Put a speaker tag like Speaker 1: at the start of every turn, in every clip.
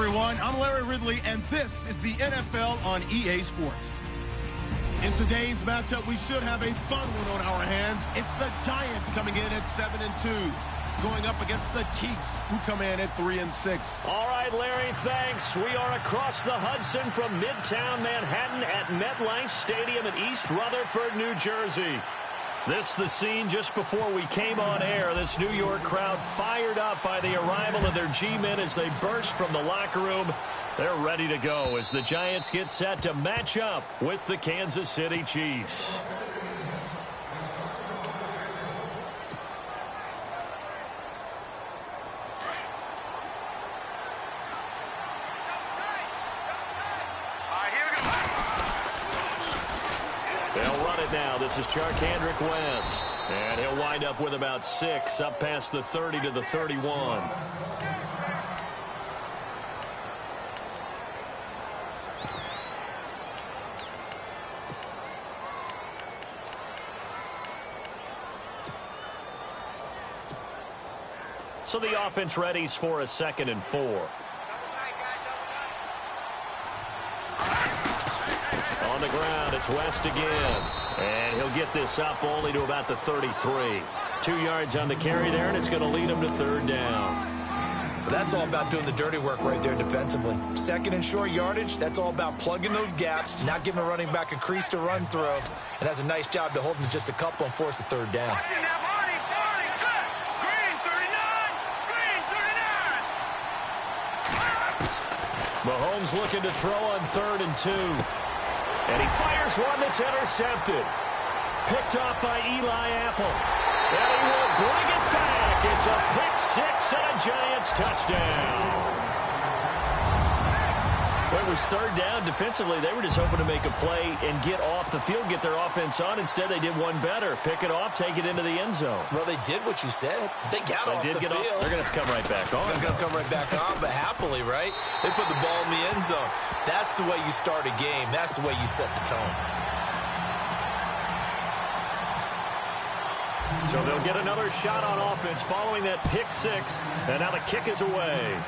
Speaker 1: everyone. I'm Larry Ridley, and this is the NFL on EA Sports. In today's matchup, we should have a fun one on our hands. It's the Giants coming in at 7-2, going up against the Chiefs, who come in at 3-6.
Speaker 2: All right, Larry, thanks. We are across the Hudson from Midtown Manhattan at MetLife Stadium in East Rutherford, New Jersey. This the scene just before we came on air. This New York crowd fired up by the arrival of their G-men as they burst from the locker room. They're ready to go as the Giants get set to match up with the Kansas City Chiefs. They'll run it now. This is Charkandrick West. And he'll wind up with about 6 up past the 30 to the 31. So the offense readies for a 2nd and 4. On the ground, it's West again. And he'll get this up only to about the 33. 2 yards on the carry there, and it's going to lead him to 3rd down.
Speaker 3: Well, that's all about doing the dirty work right there defensively. 2nd and short yardage, that's all about plugging those gaps, not giving a running back a crease to run through, and has a nice job to hold him to just a couple and force a 3rd down.
Speaker 2: Mahomes looking to throw on 3rd and 2. And he fires one that's intercepted. Picked off by Eli Apple. And he will bring it back. It's a pick 6 and a Giants touchdown. Well, it was 3rd down. Defensively, they were just hoping to make a play and get off the field, get their offense on. Instead, they did one better. Pick it off, take it into the end zone.
Speaker 3: Well, they did what you said. They got off the field.
Speaker 2: They're going to have to come right back on.
Speaker 3: They're going to come right back on, but happily, right? They put the ball in the end zone. That's the way you start a game. That's the way you set the tone.
Speaker 2: So they'll get another shot on offense following that pick 6, and now the kick is away.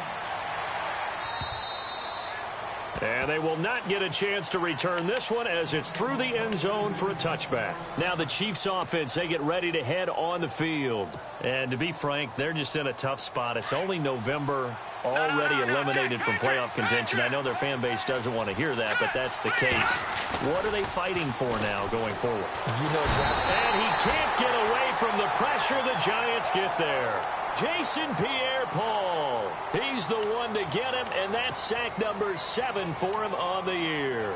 Speaker 2: And they will not get a chance to return this one as it's through the end zone for a touchback. Now the Chiefs offense, they get ready to head on the field. And to be frank, they're just in a tough spot. It's only November, already eliminated from playoff contention. I know their fan base doesn't want to hear that, but that's the case. What are they fighting for now going forward?
Speaker 3: You know exactly.
Speaker 2: And he can't get away from the pressure. The Giants get there. Jason Pierre-Paul. He's the one to get him, and that's sack number 7 for him on the year.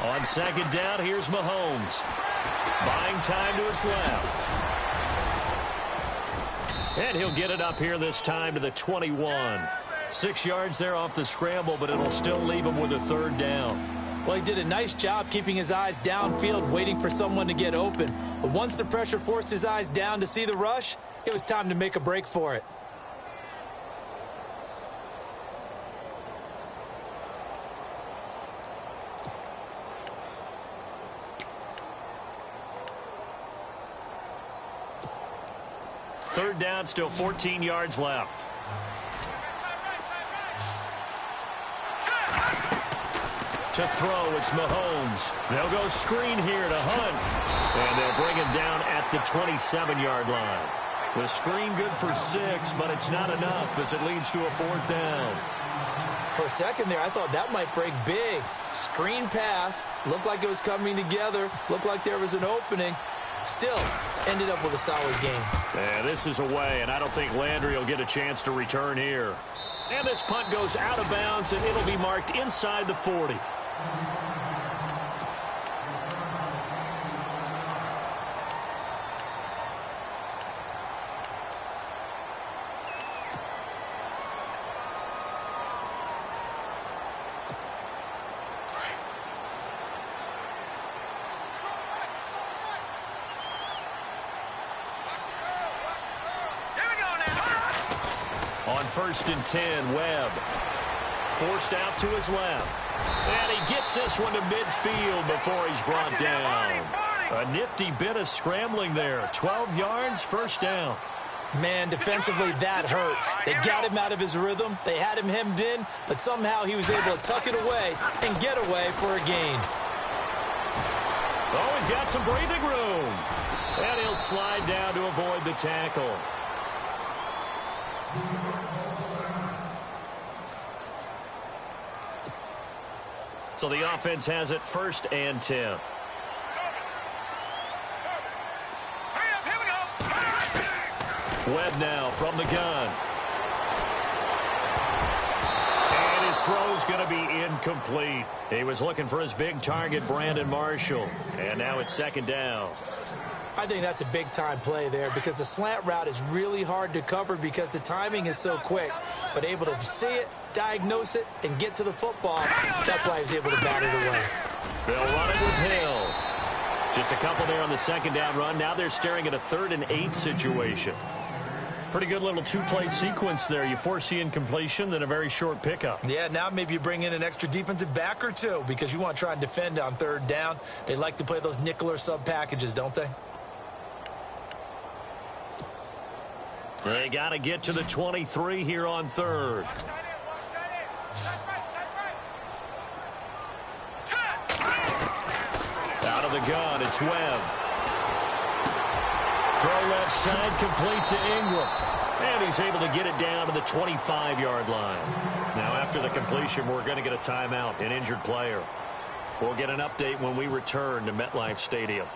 Speaker 2: On 2nd down, here's Mahomes. Buying time to his left. And he'll get it up here this time to the 21. 6 yards there off the scramble, but it'll still leave him with a 3rd down.
Speaker 3: Well, he did a nice job keeping his eyes downfield, waiting for someone to get open. But once the pressure forced his eyes down to see the rush, it was time to make a break for it.
Speaker 2: Third down, still 14 yards left. To throw, it's Mahomes. They'll go screen here to Hunt. And they'll bring him down at the 27-yard line. The screen good for 6, but it's not enough as it leads to a 4th down.
Speaker 3: For a second there, I thought that might break big. Screen pass. Looked like it was coming together. Looked like there was an opening. Still, ended up with a solid game.
Speaker 2: Yeah, this is away, and I don't think Landry will get a chance to return here. And this punt goes out of bounds, and it'll be marked inside the 40. On 1st and 10, Webb. Forced out to his left. And he gets this one to midfield before he's brought down. A nifty bit of scrambling there. 12 yards, first down.
Speaker 3: Man, defensively, that hurts. They got him out of his rhythm. They had him hemmed in, but somehow he was able to tuck it away and get away for a gain.
Speaker 2: Oh, he's got some breathing room. And he'll slide down to avoid the tackle. So the offense has it 1st and 10. Webb now from the gun. And his throw's going to be incomplete. He was looking for his big target, Brandon Marshall. And now it's 2nd down.
Speaker 3: I think that's a big-time play there because the slant route is really hard to cover because the timing is so quick. But able to see it, diagnose it, and get to the football, that's why he was able to bat it away.
Speaker 2: They'll run it with Hill. Just a couple there on the 2nd down run. Now they're staring at a 3rd and 8 situation. Pretty good little two-play sequence there. You force the incompletion, then a very short pickup.
Speaker 3: Yeah, now maybe you bring in an extra defensive back or two because you want to try and defend on 3rd down. They like to play those nickel or sub packages, don't they?
Speaker 2: They got to get to the 23 here on 3rd. Out of the gun, it's Webb. Throw left side, complete to Ingram. And he's able to get it down to the 25-yard line. Now, after the completion, we're going to get a timeout, an injured player. We'll get an update when we return to MetLife Stadium.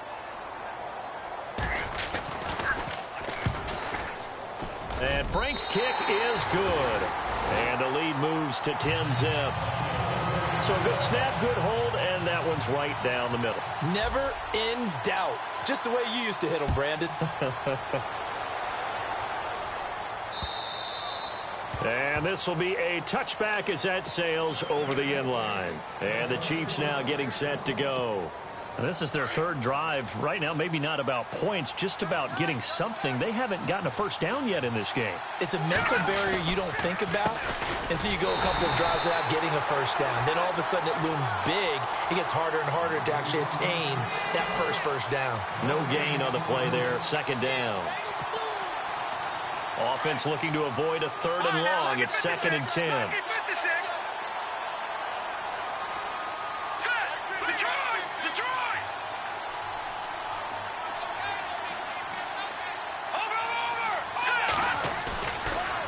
Speaker 2: And Frank's kick is good. And the lead moves to 10-zip. So good snap, good hold, and that one's right down the middle.
Speaker 3: Never in doubt. Just the way you used to hit them, Brandon.
Speaker 2: And this will be a touchback as that sails over the end line. And the Chiefs now getting set to go. And this is their 3rd drive. Right now, maybe not about points, just about getting something. They haven't gotten a first down yet in this game.
Speaker 3: It's a mental barrier you don't think about until you go a couple of drives without getting a first down. Then all of a sudden it looms big. It gets harder and harder to actually attain that first down.
Speaker 2: No gain on the play there. 2nd down. Offense looking to avoid a 3rd and long. It's 2nd and 10.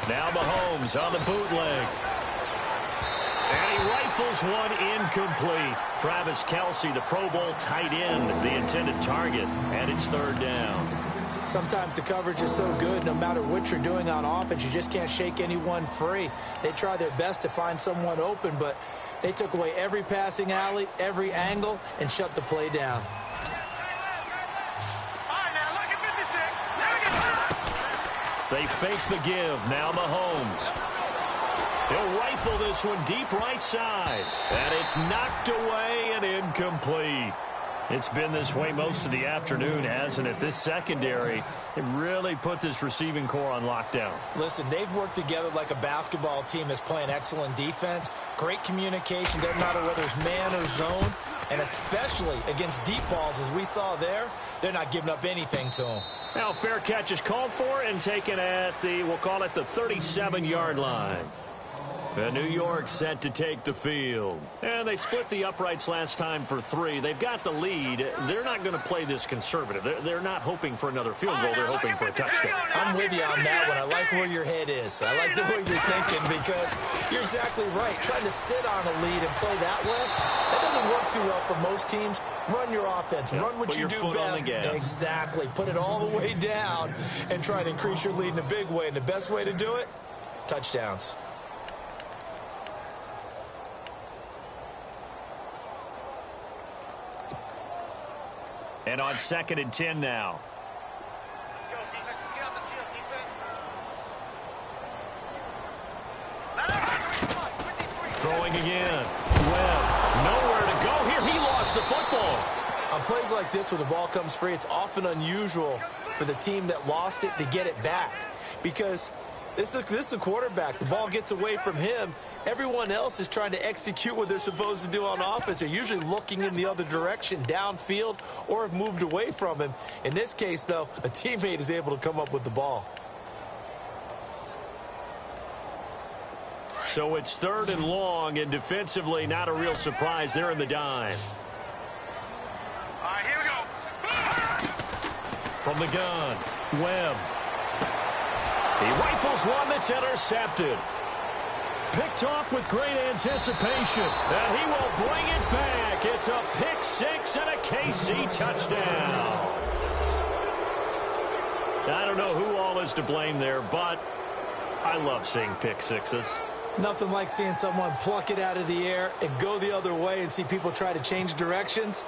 Speaker 2: Now Mahomes on the bootleg. And he rifles one incomplete. Travis Kelce, the Pro Bowl tight end, the intended target. And it's 3rd down.
Speaker 3: Sometimes the coverage is so good, no matter what you're doing on offense, you just can't shake anyone free. They try their best to find someone open, but they took away every passing alley, every angle, and shut the play down.
Speaker 2: They fake the give. Now Mahomes. He'll rifle this one deep right side. And it's knocked away and incomplete. It's been this way most of the afternoon, hasn't it? This secondary, it really put this receiving core on lockdown.
Speaker 3: Listen, they've worked together like a basketball team that's playing excellent defense. Great communication, doesn't matter whether it's man or zone. And especially against deep balls, as we saw there, they're not giving up anything to them.
Speaker 2: Now, fair catch is called for and taken at the, we'll call it the 37-yard line. New York set to take the field. And they split the uprights last time for 3. They've got the lead. They're not going to play this conservative. They're not hoping for another field goal. They're hoping for a touchdown.
Speaker 3: I'm with you on that one. I like where your head is. I like the way you're thinking because you're exactly right. Trying to sit on a lead and play that way, that doesn't work too well for most teams. Run your offense.
Speaker 2: Yep.
Speaker 3: Run what
Speaker 2: Put
Speaker 3: you
Speaker 2: your
Speaker 3: do
Speaker 2: foot
Speaker 3: best.
Speaker 2: on the gas.
Speaker 3: Exactly. Put it all the way down and try to increase your lead in a big way. And the best way to do it, touchdowns.
Speaker 2: And on 2nd and 10 now.
Speaker 4: Let's go, defense. Let's get off the field, defense.
Speaker 2: Throwing again. Webb, nowhere to go here. He lost the football.
Speaker 3: On plays like this where the ball comes free, it's often unusual for the team that lost it to get it back because This is a quarterback. The ball gets away from him. Everyone else is trying to execute what they're supposed to do on offense. They're usually looking in the other direction, downfield, or have moved away from him. In this case, though, a teammate is able to come up with the ball.
Speaker 2: So it's 3rd and long, and defensively, not a real surprise. They're in the dime.
Speaker 4: All right, here we go.
Speaker 2: From the gun, Webb. He rifles one that's intercepted. Picked off with great anticipation. And he will bring it back. It's a pick six and a KC touchdown. I don't know who all is to blame there, but I love seeing pick sixes.
Speaker 3: Nothing like seeing someone pluck it out of the air and go the other way and see people try to change directions.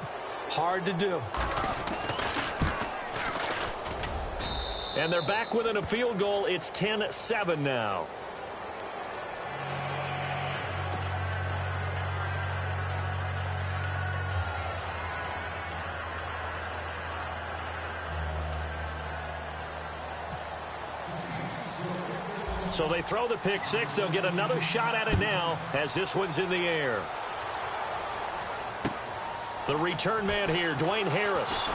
Speaker 3: Hard to do.
Speaker 2: And they're back within a field goal. It's 10-7 now. So they throw the pick six. They'll get another shot at it now as this one's in the air. The return man here, Dwayne Harris.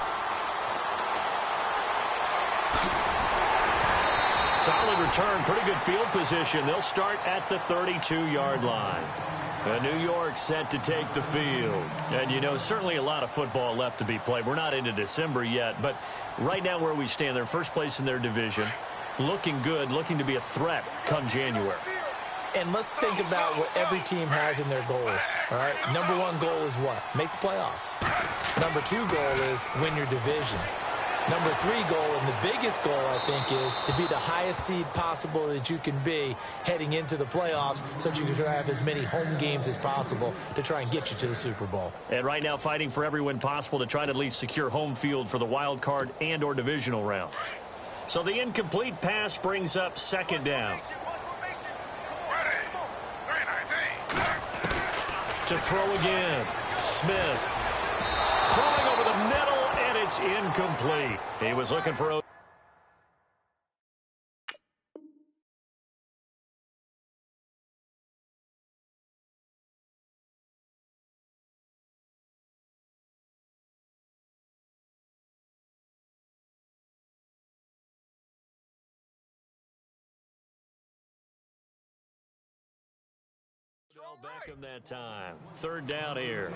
Speaker 2: Solid return, pretty good field position. They'll start at the 32-yard line. New York set to take the field. And, you know, certainly a lot of football left to be played. We're not into December yet, but right now where we stand, they're first place in their division. Looking good, looking to be a threat come January.
Speaker 3: And let's think about what every team has in their goals, all right? Number one goal is what? Make the playoffs. Number two goal is win your division. Number three goal, and the biggest goal, I think, is to be the highest seed possible that you can be heading into the playoffs so that you can have as many home games as possible to try and get you to the Super Bowl.
Speaker 2: And right now fighting for every win possible to try to at least secure home field for the wild card and or divisional round. So the incomplete pass brings up 2nd down. To throw again. Smith. Throwing over the middle, and it's incomplete. He was looking for a... Beckham that time. 3rd down here.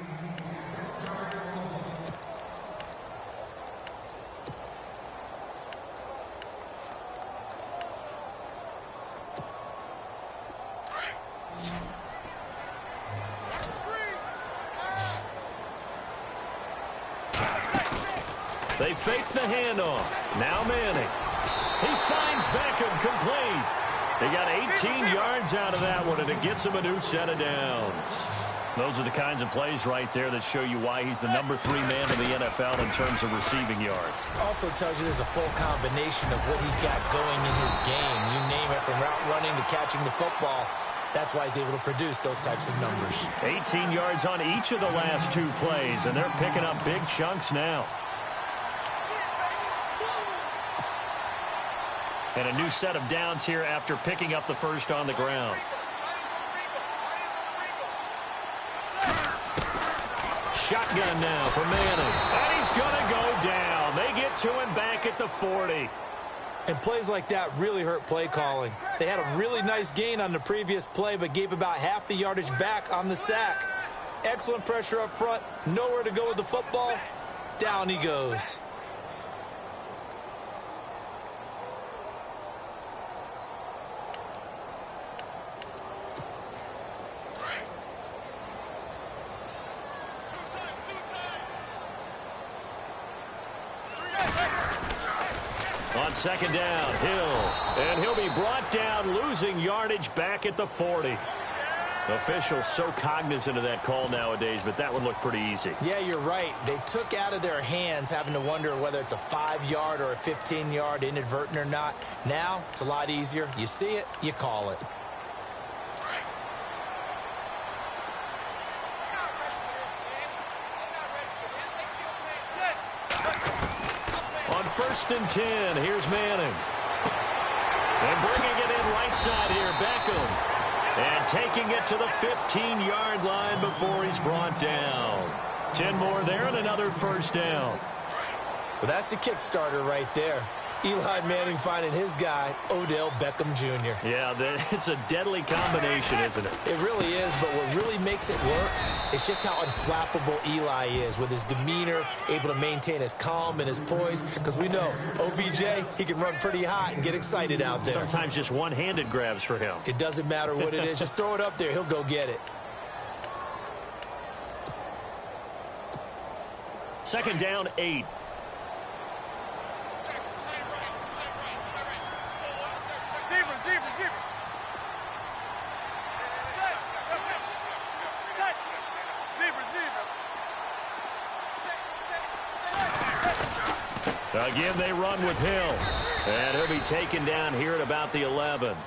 Speaker 2: They fake the handoff. Now Manning. He finds Beckham complete. They got 18 yards out of that one, and it gets him a new set of downs. Those are the kinds of plays right there that show you why he's the number 3 man in the NFL in terms of receiving yards.
Speaker 3: Also tells you there's a full combination of what he's got going in his game. You name it, from route running to catching the football. That's why he's able to produce those types of numbers. 18
Speaker 2: yards on each of the last 2 plays, and they're picking up big chunks now. And a new set of downs here after picking up the first on the ground. Shotgun now for Manning. And he's going to go down. They get to him back at the 40.
Speaker 3: And plays like that really hurt play calling. They had a really nice gain on the previous play, but gave about half the yardage back on the sack. Excellent pressure up front. Nowhere to go with the football. Down he goes.
Speaker 2: On 2nd down, Hill. And he'll be brought down, losing yardage back at the 40. Officials so cognizant of that call nowadays, but that would look pretty easy.
Speaker 3: Yeah, you're right. They took out of their hands having to wonder whether it's a 5-yard or a 15-yard inadvertent or not. Now, it's a lot easier. You see it, you call it.
Speaker 2: On 1st and 10, here's Manning. And bringing it in right side here, Beckham. And taking it to the 15-yard line before he's brought down. 10 more there and another first down.
Speaker 3: Well, that's the kick-starter right there. Eli Manning finding his guy, Odell Beckham Jr.
Speaker 2: Yeah, it's a deadly combination, isn't it?
Speaker 3: It really is, but what really makes it work is just how unflappable Eli is with his demeanor, able to maintain his calm and his poise, because we know OBJ, he can run pretty hot and get excited out there.
Speaker 2: Sometimes just one-handed grabs for him.
Speaker 3: It doesn't matter what it is. Just throw it up there. He'll go get it.
Speaker 2: Second down, 8. Again, they run with Hill. And he'll be taken down here at about the 11.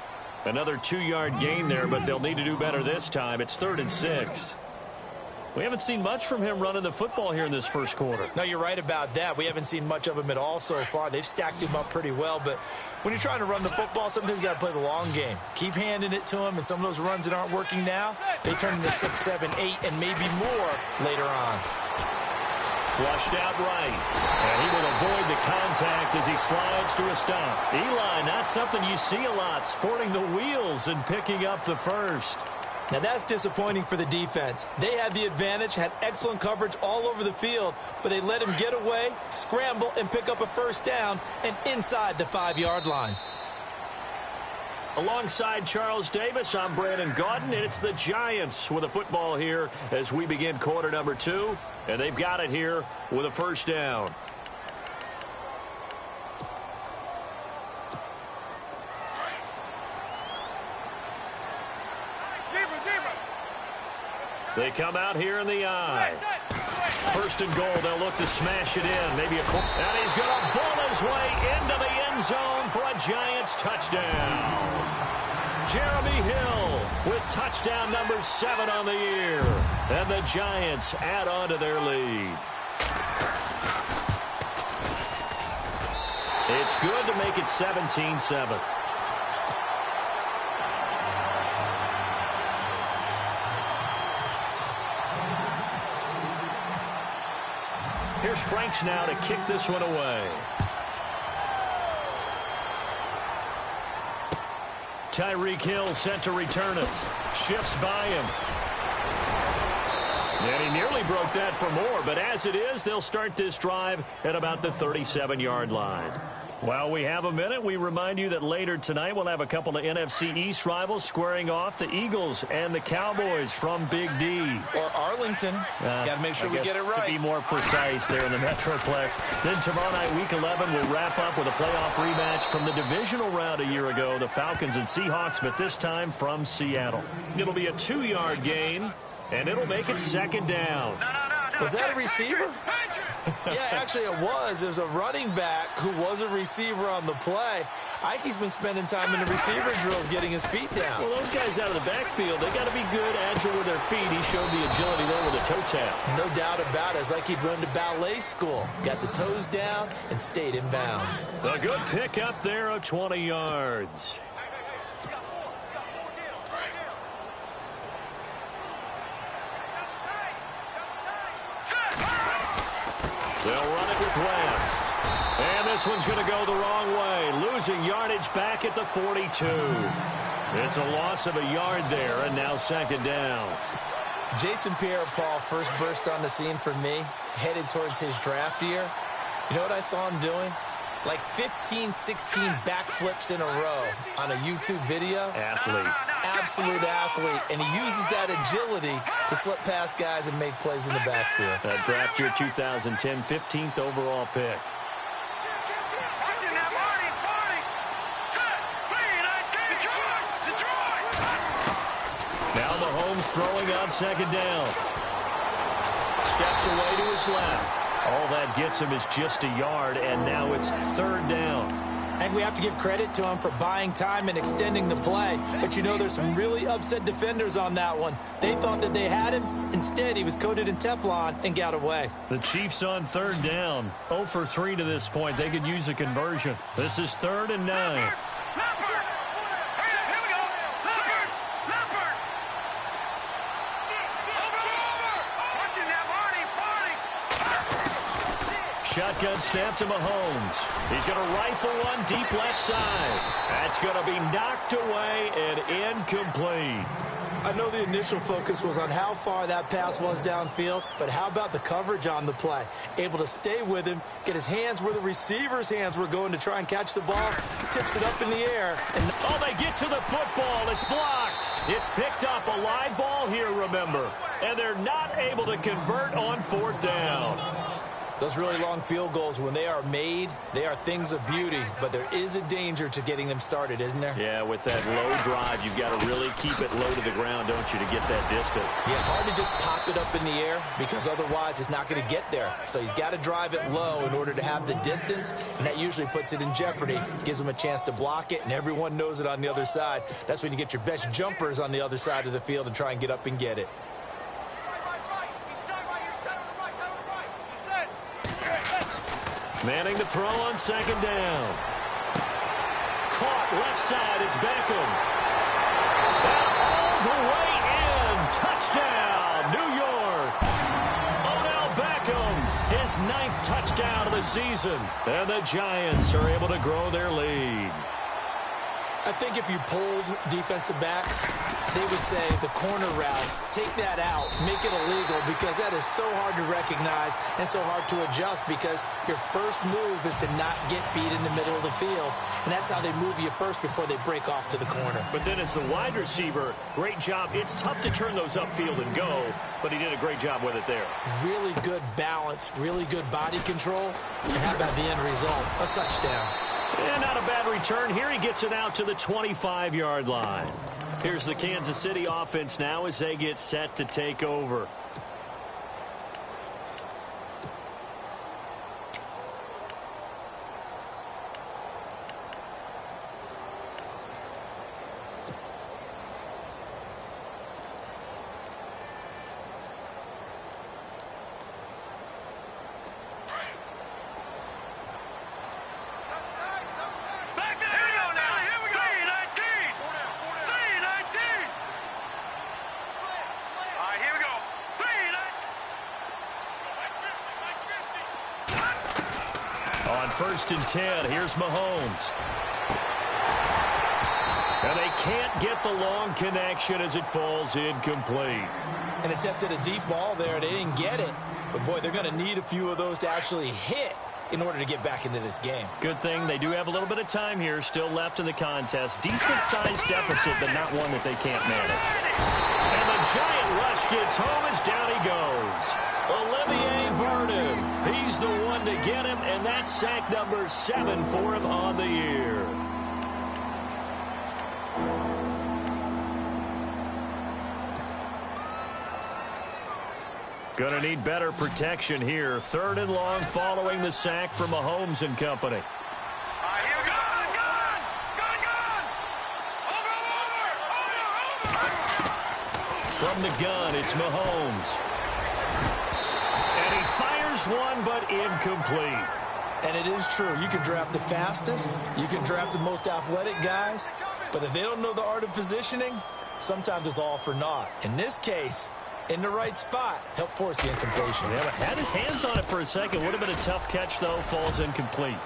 Speaker 2: Another 2-yard gain there, but they'll need to do better this time. It's 3rd and 6. We haven't seen much from him running the football here in this first quarter.
Speaker 3: No, you're right about that. We haven't seen much of him at all so far. They've stacked him up pretty well, but when you're trying to run the football, sometimes you got to play the long game. Keep handing it to him, and some of those runs that aren't working now, they turn into 6, 7, 8, and maybe more later on.
Speaker 2: Flushed out right, and he will avoid the contact as he slides to a stop. Eli, not something you see a lot, sporting the wheels and picking up the first.
Speaker 3: Now that's disappointing for the defense. They had the advantage, had excellent coverage all over the field, but they let him get away, scramble, and pick up a first down, and inside the 5-yard line.
Speaker 2: Alongside Charles Davis, I'm Brandon Gaudin, and it's the Giants with a football here as we begin quarter number 2, and they've got it here with a first down. They come out here in the eye. First and goal, they'll look to smash it in. Maybe a corner. And he's going to bull his way into the end zone for a Giants touchdown. Jeremy Hill with touchdown number 7 on the year. And the Giants add on to their lead. It's good to make it 17-7. Here's Franks now to kick this one away. Tyreek Hill sent to return it. Shifts by him. And he nearly broke that for more, but as it is, they'll start this drive at about the 37-yard line. While we have a minute, we remind you that later tonight we'll have a couple of NFC East rivals squaring off, the Eagles and the Cowboys from Big D.
Speaker 3: Or Arlington. Got to make sure we get it right.
Speaker 2: To be more precise there in the Metroplex. Then tomorrow night, Week 11, we'll wrap up with a playoff rematch from the divisional round a year ago, the Falcons and Seahawks, but this time from Seattle. It'll be a 2-yard gain, and it'll make it second down.
Speaker 3: Was that a receiver? Yeah, actually it was. It was a running back who was a receiver on the play. Ike's been spending time in the receiver drills getting his feet down.
Speaker 2: Well, those guys out of the backfield, they got to be good, agile with their feet. He showed the agility there with a toe tap.
Speaker 3: No doubt about it. It's like he'd run to ballet school. Got the toes down and stayed in bounds.
Speaker 2: A good pick up there of 20 yards. They'll run it with West. And this one's going to go the wrong way. Losing yardage back at the 42. It's a loss of a yard there, and now second down.
Speaker 3: Jason Pierre-Paul first burst on the scene for me, headed towards his draft year. You know what I saw him doing? Like 15, 16 backflips in a row on a YouTube video.
Speaker 2: Athlete.
Speaker 3: Absolute athlete. And he uses that agility to slip past guys and make plays in the backfield.
Speaker 2: That draft year 2010, 15th overall pick. Now Mahomes throwing on second down. Steps away to his left. All that gets him is just a yard, and now it's third down.
Speaker 3: And we have to give credit to him for buying time and extending the play. But, you know, there's some really upset defenders on that one. They thought that they had him. Instead, he was coated in Teflon and got away.
Speaker 2: The Chiefs on third down. 0 for 3 to this point. They could use a conversion. This is 3rd and 9. Shotgun snap to Mahomes. He's going to rifle one deep left side. That's going to be knocked away and incomplete.
Speaker 3: I know the initial focus was on how far that pass was downfield, but how about the coverage on the play? Able to stay with him, get his hands where the receiver's hands were going to try and catch the ball, tips it up in the air. And
Speaker 2: they get to the football. It's blocked. It's picked up. A live ball here, remember. And they're not able to convert on 4th down.
Speaker 3: Those really long field goals, when they are made, they are things of beauty, but there is a danger to getting them started, isn't there?
Speaker 2: Yeah, with that low drive, you've got to really keep it low to the ground, don't you, to get that distance.
Speaker 3: Yeah, hard to just pop it up in the air because otherwise it's not going to get there. So he's got to drive it low in order to have the distance, and that usually puts it in jeopardy, gives him a chance to block it, and everyone knows it on the other side. That's when you get your best jumpers on the other side of the field and try and get up and get it.
Speaker 2: Manning to throw on 2nd down. Caught left side. It's Beckham. And all the way in. Touchdown, New York. Odell Beckham, his 9th touchdown of the season. And the Giants are able to grow their lead.
Speaker 3: I think if you pulled defensive backs, they would say the corner route, take that out, make it illegal, because that is so hard to recognize and so hard to adjust, because your first move is to not get beat in the middle of the field, and that's how they move you first before they break off to the corner.
Speaker 2: But then as the wide receiver, great job. It's tough to turn those upfield and go, but he did a great job with it there.
Speaker 3: Really good balance, really good body control, and how about the end result? A touchdown.
Speaker 2: And not a bad return here. He gets it out to the 25-yard line. Here's the Kansas City offense now as they get set to take over. On 1st and 10, here's Mahomes. And they can't get the long connection as it falls incomplete.
Speaker 3: And attempted a deep ball there. They didn't get it. But, boy, they're going to need a few of those to actually hit in order to get back into this game.
Speaker 2: Good thing they do have a little bit of time here still left in the contest. Decent-sized deficit, but not one that they can't manage. And the giant rush gets home as down he goes. Olivier Vernon, he's the one to get him, and that's sack number 7 for him on the year. Going to need better protection here. 3rd and long following the sack from Mahomes and company. From the gun, it's Mahomes. And he fires one, but incomplete.
Speaker 3: And it is true. You can draft the fastest. You can draft the most athletic guys. But if they don't know the art of positioning, sometimes it's all for naught. In this case, in the right spot, help force the incompletion.
Speaker 2: Yeah, but had his hands on it for a second. Would have been a tough catch, though. Falls incomplete.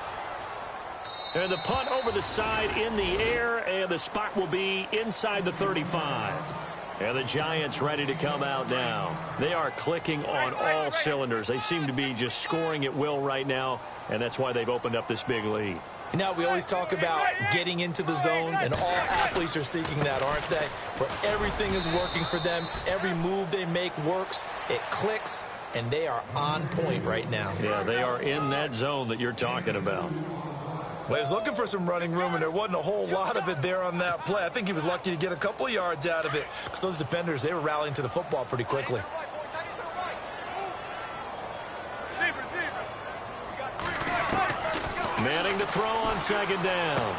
Speaker 2: And the punt over the side in the air, and the spot will be inside the 35. And the Giants ready to come out now. They are clicking on all cylinders. They seem to be just scoring at will right now, and that's why they've opened up this big lead.
Speaker 3: You know, we always talk about getting into the zone, and all athletes are seeking that, aren't they? Where everything is working for them. Every move they make works. It clicks, and they are on point right now.
Speaker 2: Yeah, they are in that zone that you're talking about.
Speaker 3: Well, he was looking for some running room, and there wasn't a whole lot of it there on that play. I think he was lucky to get a couple of yards out of it, because those defenders, they were rallying to the football pretty quickly.
Speaker 2: Manning to throw on 2nd down.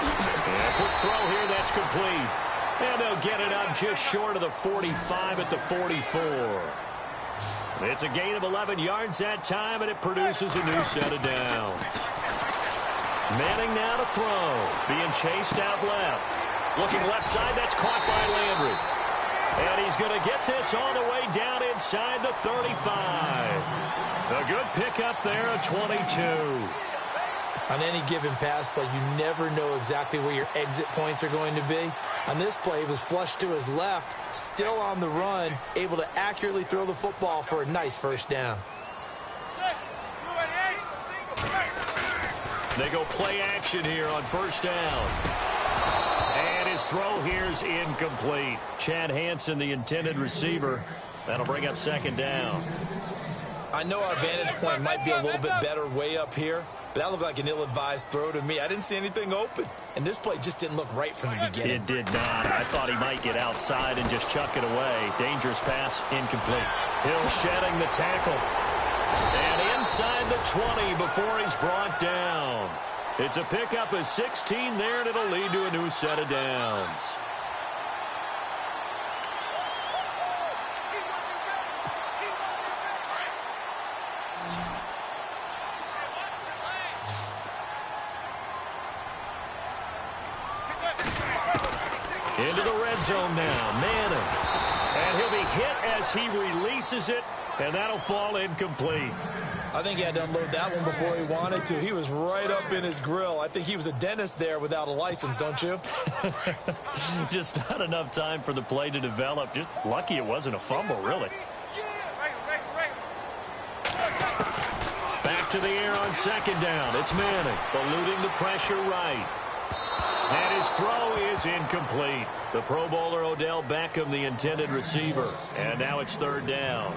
Speaker 2: And quick throw here, that's complete. And they'll get it up just short of the 45 at the 44. It's a gain of 11 yards that time, and it produces a new set of downs. Manning now to throw. Being chased out left. Looking left side, that's caught by Landry. And he's going to get this all the way down inside the 35. A good pickup there, a 22.
Speaker 3: On any given pass play, you never know exactly where your exit points are going to be. On this play, he was flushed to his left, still on the run, able to accurately throw the football for a nice first down.
Speaker 2: They go play action here on first down. And his throw here's incomplete. Chad Hansen, the intended receiver. That'll bring up second down.
Speaker 3: I know our vantage point might be a little bit better way up here, but that looked like an ill-advised throw to me. I didn't see anything open, and this play just didn't look right from the beginning.
Speaker 2: It did not. I thought he might get outside and just chuck it away. Dangerous pass, incomplete. Hill shedding the tackle. And inside the 20 before he's brought down. It's a pickup of 16 there, and it'll lead to a new set of downs. Into the red zone now, Manning. And he'll be hit as he releases it, and that'll fall incomplete.
Speaker 3: I think he had to unload that one before he wanted to. He was right up in his grill. I think he was a dentist there without a license, don't you?
Speaker 2: Just not enough time for the play to develop. Just lucky it wasn't a fumble, really. Back to the air on second down. It's Manning, eluding the pressure right. And his throw is incomplete. The Pro Bowler Odell Beckham, the intended receiver. And now it's third down.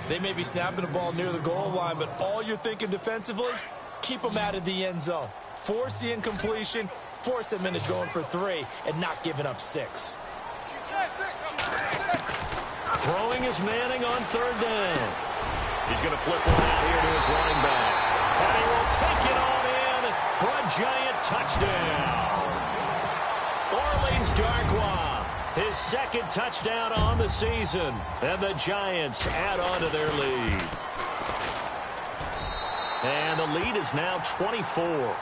Speaker 3: They may be snapping the ball near the goal line, but all you're thinking defensively, keep them out of the end zone. Force the incompletion, force them into going for 3, and not giving up 6.
Speaker 2: Throwing is Manning on third down. He's going to flip one out here to his running back. And he will take it on in for a giant touchdown. Orleans Darkwa, his second touchdown on the season. And the Giants add on to their lead. And the lead is now 24.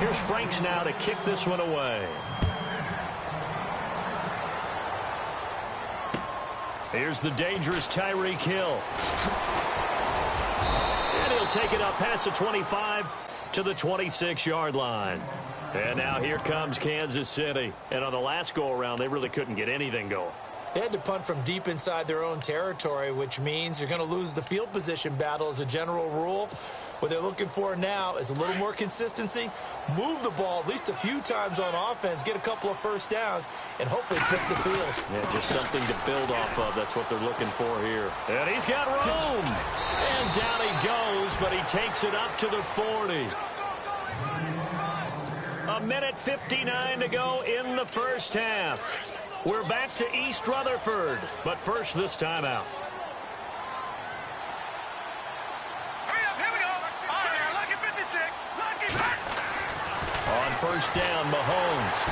Speaker 2: Here's Franks now to kick this one away. Here's the dangerous Tyreek Hill. And he'll take it up past the 25 to the 26-yard line. And now here comes Kansas City. And on the last go-around, they really couldn't get anything going.
Speaker 3: They had to punt from deep inside their own territory, which means you're going to lose the field position battle as a general rule. What they're looking for now is a little more consistency, move the ball at least a few times on offense, get a couple of first downs, and hopefully flip the field.
Speaker 2: Yeah, just something to build off of. That's what they're looking for here. And he's got room. And down he goes, but he takes it up to the 40. A minute 59 to go in the first half. We're back to East Rutherford, but first this timeout. On first down, Mahomes.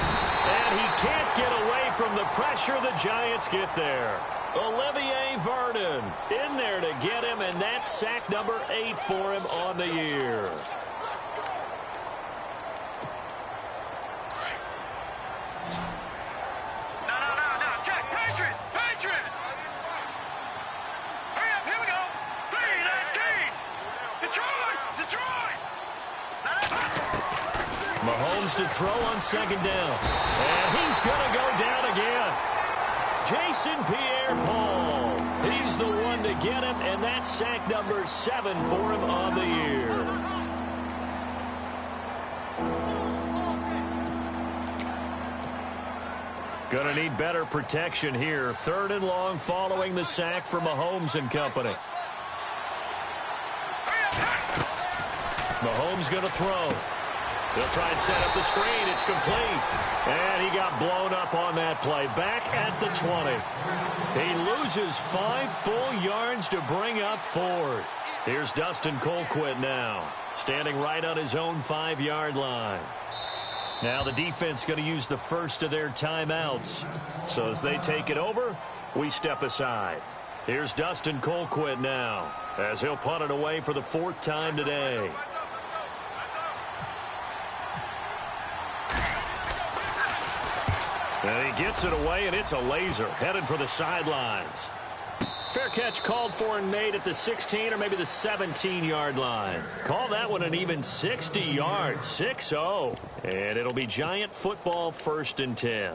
Speaker 2: And he can't get away from the pressure. The Giants get there. Olivier Vernon in there to get him, and that's sack number 8 for him on the year. Mahomes to throw on second down. And he's going to go down again. Jason Pierre-Paul. He's the one to get him, and that's sack number 7 for him on the year. Going to need better protection here. Third and long following the sack for Mahomes and company. Mahomes going to throw. They'll try and set up the screen. It's complete. And he got blown up on that play. Back at the 20. He loses 5 full yards to bring up 4th. Here's Dustin Colquitt now, standing right on his own 5-yard line. Now the defense going to use the first of their timeouts. So as they take it over, we step aside. Here's Dustin Colquitt now, as he'll punt it away for the 4th time today. And he gets it away, and it's a laser headed for the sidelines. Fair catch called for and made at the 16 or maybe the 17-yard line. Call that one an even 60 yards, 6-0. And it'll be Giant football, 1st and 10.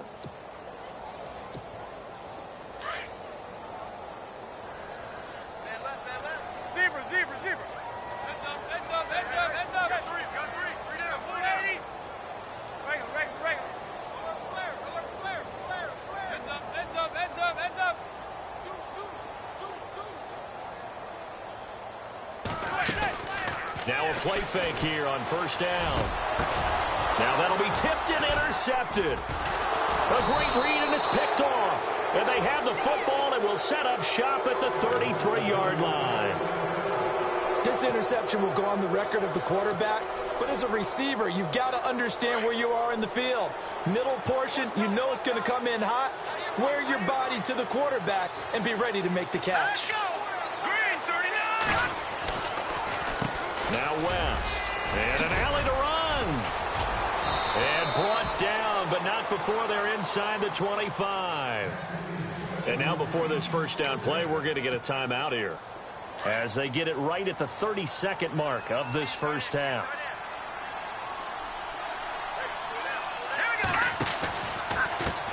Speaker 2: Now a play fake here on 1st down. Now that'll be tipped and intercepted. A great read, and it's picked off. And they have the football and will set up shop at the 33-yard line.
Speaker 3: This interception will go on the record of the quarterback, but as a receiver, you've got to understand where you are in the field. Middle portion, you know it's going to come in hot. Square your body to the quarterback and be ready to make the catch.
Speaker 2: Now West, and an alley to run. And brought down, but not before they're inside the 25. And now before this 1st down play, we're going to get a timeout here, as they get it right at the 32nd mark of this 1st half.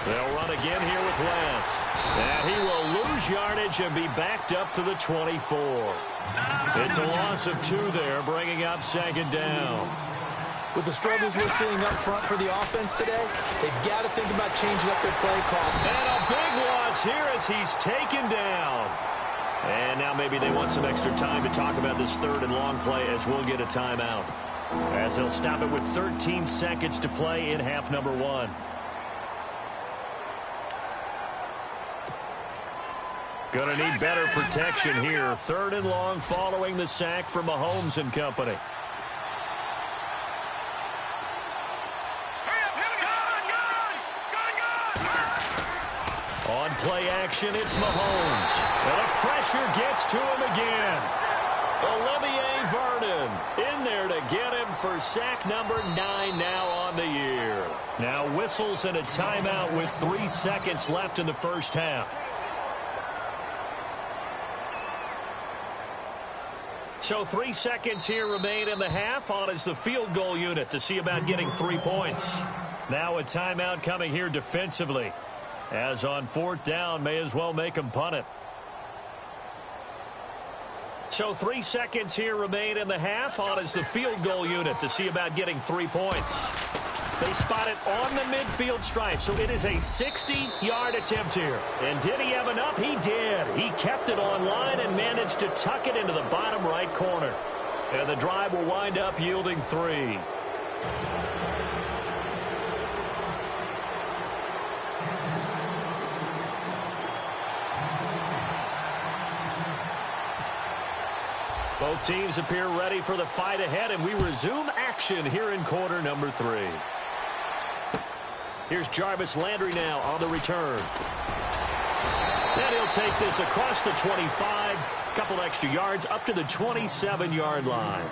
Speaker 2: They'll run again here with West. And he will lose yardage and be backed up to the 24. It's a loss of 2 there, bringing up 2nd down.
Speaker 3: With the struggles we're seeing up front for the offense today, they've got to think about changing up their play call.
Speaker 2: And a big loss here as he's taken down. And now maybe they want some extra time to talk about this 3rd and long play, as we'll get a timeout, as they'll stop it with 13 seconds to play in half number 1. Going to need better protection here. 3rd and long following the sack from Mahomes and company. On play action, it's Mahomes. And the pressure gets to him again. Olivier Vernon in there to get him for sack number 9 now on the year. Now whistles and a timeout with 3 seconds left in the 1st half. So 3 seconds here remain in the half. On is the field goal unit to see about getting 3 points. Now a timeout coming here defensively, as on 4th down, may as well make them punt it. So 3 seconds here remain in the half. On is the field goal unit to see about getting 3 points. They spot it on the midfield stripe, so it is a 60-yard attempt here. And did he have enough? He did. He kept it on line and managed to tuck it into the bottom right corner. And the drive will wind up yielding 3. Both teams appear ready for the fight ahead, and we resume action here in quarter number 3. Here's Jarvis Landry now on the return. And he'll take this across the 25, couple extra yards up to the 27-yard line.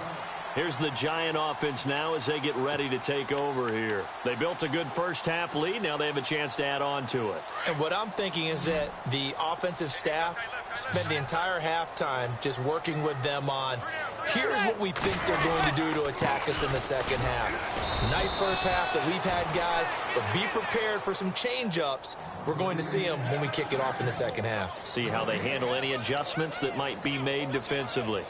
Speaker 2: Here's the Giant offense now as they get ready to take over here. They built a good 1st half lead. Now they have a chance to add on to it.
Speaker 3: And what I'm thinking is that the offensive staff spent the entire halftime just working with them on, here's what we think they're going to do to attack us in the 2nd half. Nice 1st half that we've had, guys, but be prepared for some change-ups. We're going to see them when we kick it off in the 2nd half.
Speaker 2: See how they handle any adjustments that might be made defensively.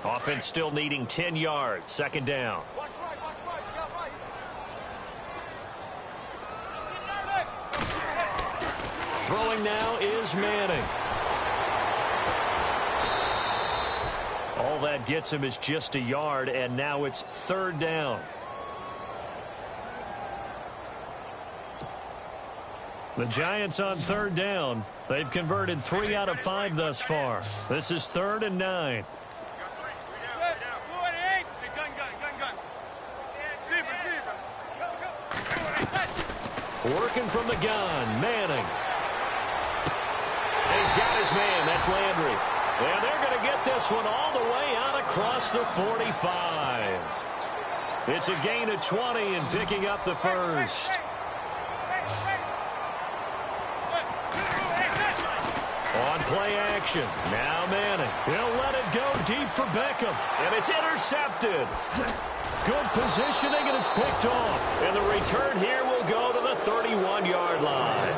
Speaker 2: Offense still needing 10 yards. 2nd down. Throwing now is Manning. All that gets him is just a yard, and now it's 3rd down. The Giants on 3rd down. They've converted 3 out of 5 thus far. This is 3rd and 9. Working from the gun, Manning. He's got his man, that's Landry. And they're going to get this one all the way out across the 45. It's a gain of 20 and picking up the first. On play action. Now Manning. He'll let it go deep for Beckham. And it's intercepted. Good positioning, and it's picked off. And the return here will go to the 31-yard line.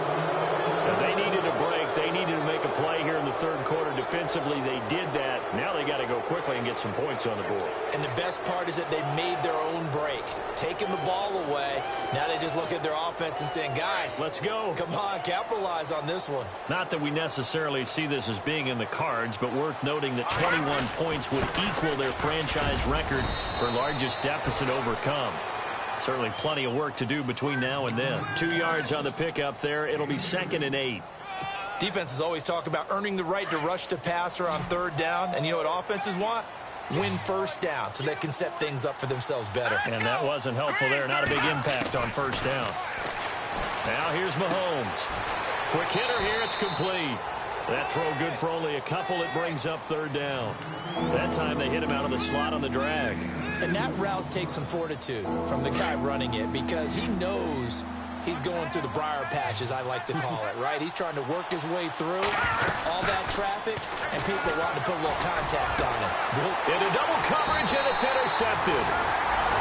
Speaker 2: And they needed a break. They needed to make a play here in the third quarter. Defensively, they did that. Now they got to go quickly and get some points on the board.
Speaker 3: And the best part is that they made their own break. Taking the ball away. Now they just look at their offense and saying, guys,
Speaker 2: let's go.
Speaker 3: Come on, capitalize on this one.
Speaker 2: Not that we necessarily see this as being in the cards, but worth noting that 21 points would equal their franchise record for largest deficit overcome. Certainly plenty of work to do between now and then. 2 yards on the pickup there. It'll be 2nd and 8.
Speaker 3: Defenses always talk about earning the right to rush the passer on 3rd down. And you know what offenses want? Win 1st down so they can set things up for themselves better.
Speaker 2: And that wasn't helpful there. Not a big impact on 1st down. Now here's Mahomes. Quick hitter here. It's complete. That throw good for only a couple. It brings up 3rd down. That time they hit him out of the slot on the drag.
Speaker 3: And that route takes some fortitude from the guy running it because he knows he's going through the briar patch, as I like to call it, right? He's trying to work his way through all that traffic, and people wanting to put a little contact on him.
Speaker 2: Into double coverage, and it's intercepted.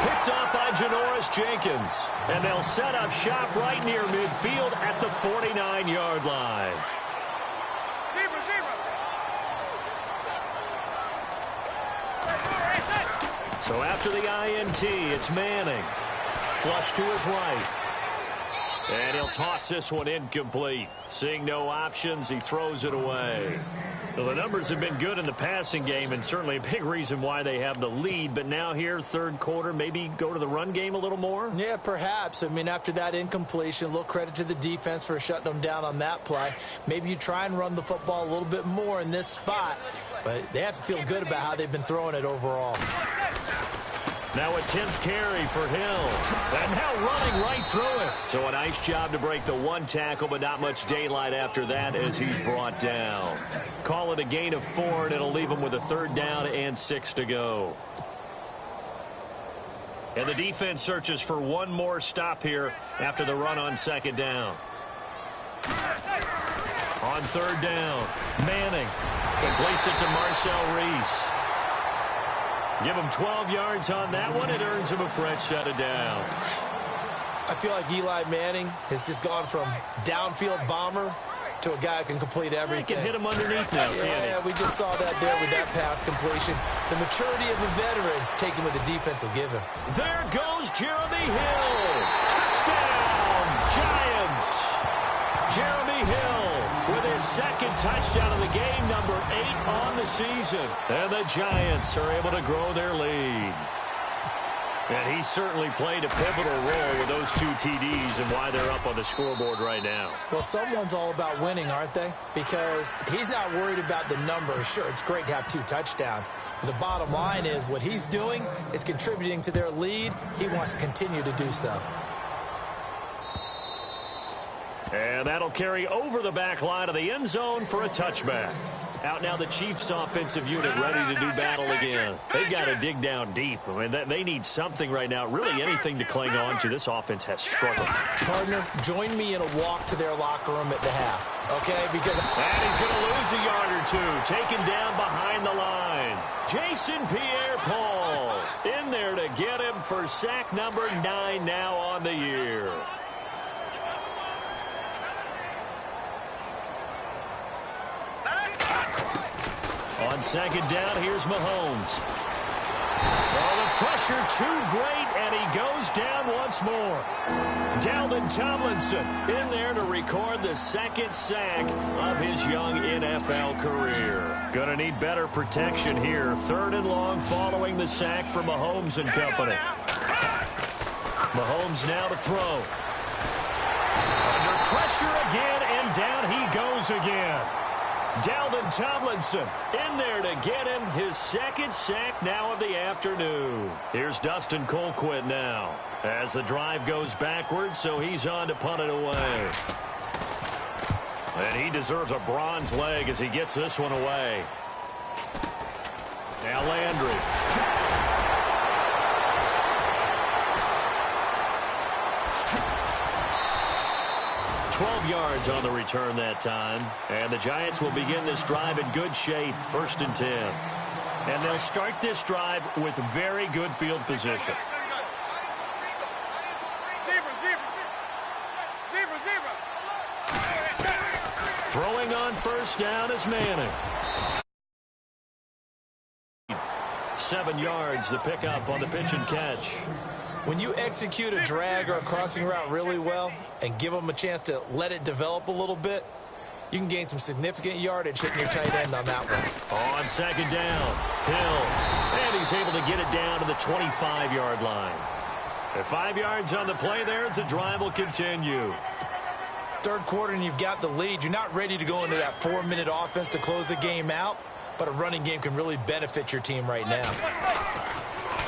Speaker 2: Picked up by Janoris Jenkins. And they'll set up shop right near midfield at the 49-yard line. So after the INT, it's Manning. Flush to his right. And he'll toss this one incomplete. Seeing no options, he throws it away. Well, the numbers have been good in the passing game, and certainly a big reason why they have the lead. But now here, third quarter, maybe go to the run game a little more?
Speaker 3: Yeah, perhaps. I mean, after that incompletion, a little credit to the defense for shutting them down on that play. Maybe you try and run the football a little bit more in this spot. But they have to feel good about how they've been throwing it overall.
Speaker 2: Now a 10th carry for Hill. And now running right through it. So a nice job to break the one tackle, but not much daylight after that as he's brought down. Call it a gain of 4, and it'll leave him with a 3rd down and 6 to go. And the defense searches for one more stop here after the run on 2nd down. On 3rd down, Manning completes it to Marcel Reese. Give him 12 yards on that one. It earns him a fresh set of downs.
Speaker 3: I feel like Eli Manning has just gone from downfield bomber to a guy who can complete everything.
Speaker 2: He can hit him underneath now, can't he?
Speaker 3: Yeah, we just saw that there with that pass completion. The maturity of a veteran taking what the defense will give him.
Speaker 2: There goes Jeremy Hill. Touchdown, Giants. Jeremy Hill with his 2nd touchdown of the game, number 8 on the season. And the Giants are able to grow their lead. And he certainly played a pivotal role with those 2 TDs and why they're up on the scoreboard right now.
Speaker 3: Well, someone's all about winning, aren't they? Because he's not worried about the number. Sure, it's great to have 2 touchdowns. But the bottom line is what he's doing is contributing to their lead. He wants to continue to do so.
Speaker 2: And that'll carry over the back line of the end zone for a touchback. Out now the Chiefs offensive unit ready to do battle again. They've got to dig down deep. I mean, they need something right now, really anything to cling on to. This offense has struggled.
Speaker 3: Partner, join me in a walk to their locker room at the half, okay? Because
Speaker 2: and he's going to lose a yard or 2, taken down behind the line. Jason Pierre-Paul in there to get him for sack number 9 now on the year. On 2nd down, here's Mahomes. Oh, the pressure too great, and he goes down once more. Dalvin Tomlinson in there to record the 2nd sack of his young NFL career. Gonna need better protection here. 3rd and long following the sack for Mahomes and company. Mahomes now to throw. Under pressure again, and down he goes again. Dalvin Tomlinson in there to get him his 2nd sack now of the afternoon. Here's Dustin Colquitt now as the drive goes backwards, so he's on to punt it away. And he deserves a bronze leg as he gets this one away. Now Landry. 5 yards on the return that time. And the Giants will begin this drive in good shape, 1st and 10. And they'll start this drive with very good field position. Throwing on 1st down is Manning. 7 yards, the pickup on the pitch and catch.
Speaker 3: When you execute a drag or a crossing route really well and give them a chance to let it develop a little bit, you can gain some significant yardage hitting your tight end on that one.
Speaker 2: On 2nd down, Hill. And he's able to get it down to the 25-yard line. At 5 yards on the play there, as the drive will continue.
Speaker 3: 3rd quarter and you've got the lead. You're not ready to go into that 4-minute offense to close the game out, but a running game can really benefit your team right now.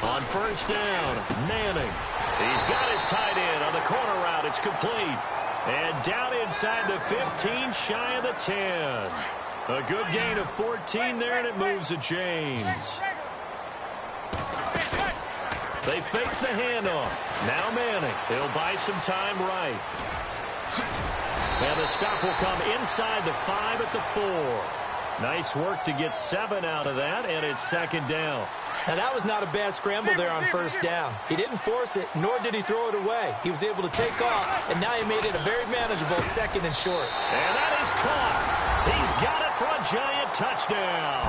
Speaker 2: On 1st down, Manning. He's got his tight end on the corner route. It's complete. And down inside the 15, shy of the 10. A good gain of 14 there, and it moves the chains. They fake the handoff. Now Manning. He'll buy some time right. And the stop will come inside the 5 at the 4. Nice work to get 7 out of that, and it's 2nd down.
Speaker 3: Now, that was not a bad scramble there on 1st down. He didn't force it, nor did he throw it away. He was able to take off, and now he made it a very manageable 2nd and short.
Speaker 2: And that is caught. He's got it for a Giant touchdown.